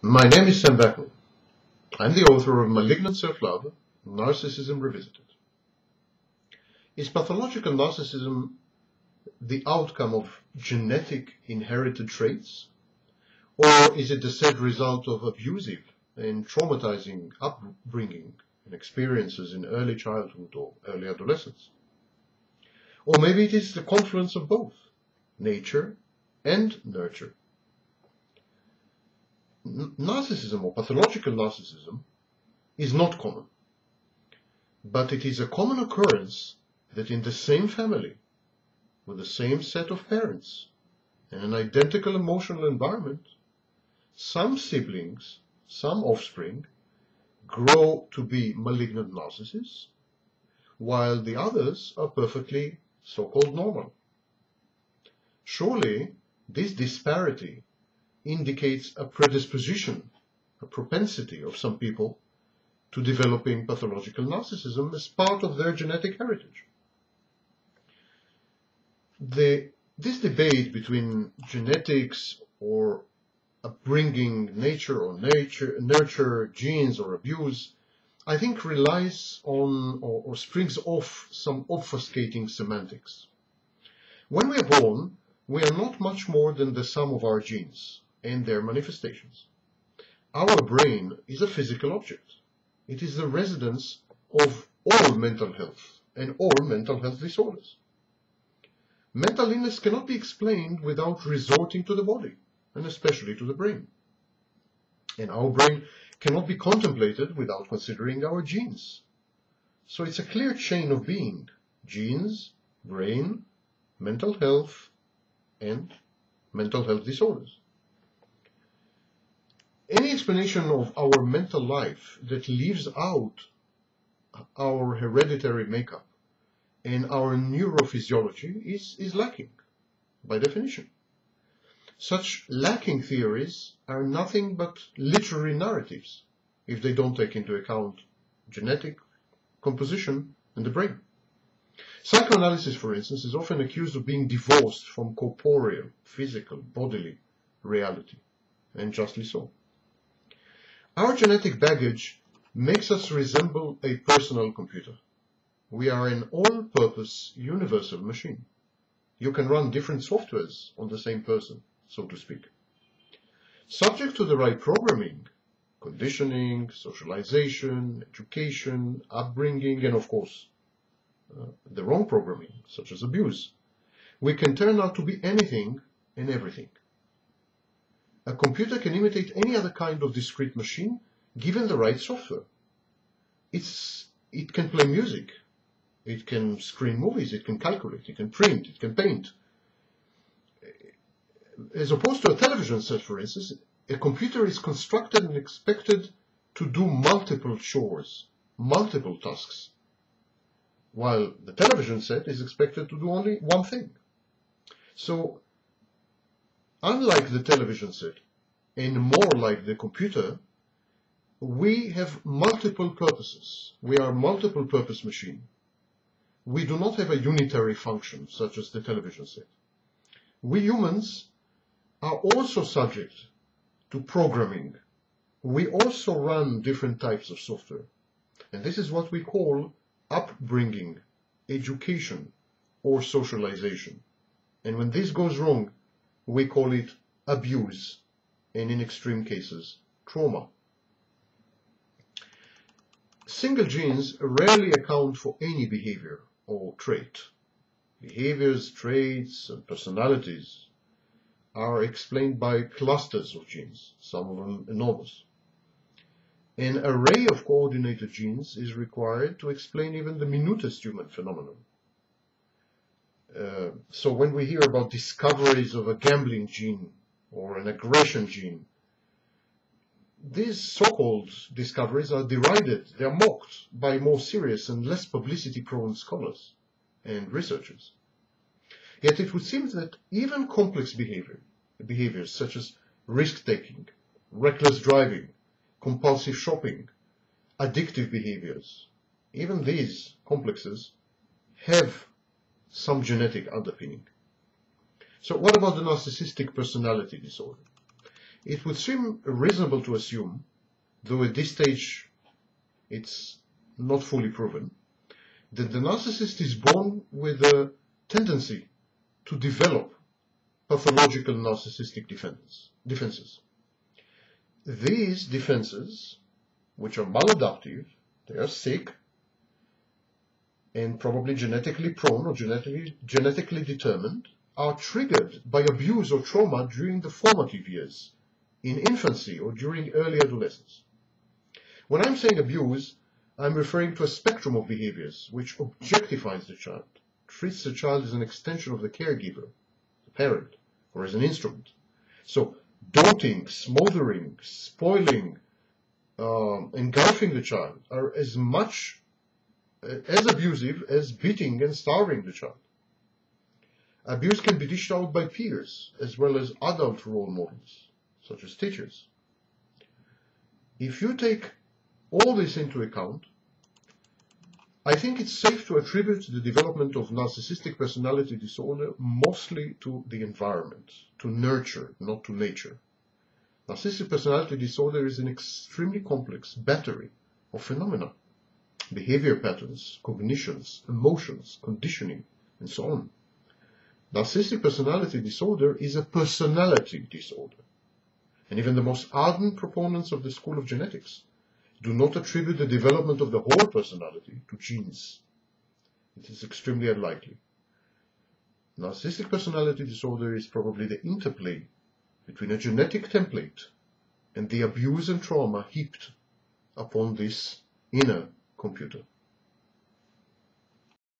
My name is Sam Beckman. I'm the author of Malignant Self-Love, Narcissism Revisited. Is pathological narcissism the outcome of genetic inherited traits, or is it the sad result of abusive and traumatizing upbringing and experiences in early childhood or early adolescence? Or maybe it is the confluence of both, nature and nurture. Narcissism or pathological narcissism is not common, but it is a common occurrence that in the same family, with the same set of parents and an identical emotional environment, some siblings, some offspring, grow to be malignant narcissists, while the others are perfectly so-called normal. Surely, this disparity indicates a predisposition, a propensity of some people to developing pathological narcissism as part of their genetic heritage. This debate between genetics or upbringing, nature or nurture, genes or abuse, I think relies on or springs off some obfuscating semantics. When we are born, we are not much more than the sum of our genes and their manifestations. Our brain is a physical object. It is the residence of all mental health and all mental health disorders. Mental illness cannot be explained without resorting to the body, and especially to the brain. And our brain cannot be contemplated without considering our genes. So it's a clear chain of being: genes, brain, mental health, and mental health disorders. Any explanation of our mental life that leaves out our hereditary makeup and our neurophysiology is lacking, by definition. Such lacking theories are nothing but literary narratives if they don't take into account genetic composition and the brain. Psychoanalysis, for instance, is often accused of being divorced from corporeal, physical, bodily reality, and justly so. Our genetic baggage makes us resemble a personal computer. We are an all-purpose universal machine. You can run different softwares on the same person, so to speak. Subject to the right programming, conditioning, socialization, education, upbringing, and of course, the wrong programming, such as abuse, we can turn out to be anything and everything. A computer can imitate any other kind of discrete machine given the right software. It can play music, it can screen movies, it can calculate, it can print, it can paint. As opposed to a television set, for instance, a computer is constructed and expected to do multiple chores, multiple tasks, while the television set is expected to do only one thing. So, unlike the television set, and more like the computer, we have multiple purposes. We are a multiple purpose machine. We do not have a unitary function, such as the television set. We humans are also subject to programming. We also run different types of software. And this is what we call upbringing, education, or socialization. And when this goes wrong, we call it abuse, and in extreme cases, trauma. Single genes rarely account for any behavior or trait. Behaviors, traits, and personalities are explained by clusters of genes, some of them enormous. An array of coordinated genes is required to explain even the minutest human phenomenon. So when we hear about discoveries of a gambling gene or an aggression gene, these so-called discoveries are derided, they are mocked by more serious and less publicity-prone scholars and researchers. Yet it would seem that even complex behaviors such as risk-taking, reckless driving, compulsive shopping, addictive behaviors, even these complexes have some genetic underpinning. So what about the narcissistic personality disorder? it would seem reasonable to assume, though at this stage it's not fully proven, that the narcissist is born with a tendency to develop pathological narcissistic defenses. These defenses, which are maladaptive, they are sick, and probably genetically prone or genetically determined, are triggered by abuse or trauma during the formative years, in infancy or during early adolescence. When I'm saying abuse, I'm referring to a spectrum of behaviors which objectifies the child, treats the child as an extension of the caregiver, the parent, or as an instrument. So doting, smothering, spoiling, engulfing the child are as much as abusive as beating and starving the child. Abuse can be dished out by peers as well as adult role models, such as teachers. If you take all this into account, I think it's safe to attribute the development of narcissistic personality disorder mostly to the environment, to nurture, not to nature. Narcissistic personality disorder is an extremely complex battery of phenomena, behavior patterns, cognitions, emotions, conditioning, and so on. Narcissistic personality disorder is a personality disorder, and even the most ardent proponents of the school of genetics do not attribute the development of the whole personality to genes. It is extremely unlikely. Narcissistic personality disorder is probably the interplay between a genetic template and the abuse and trauma heaped upon this inner computer.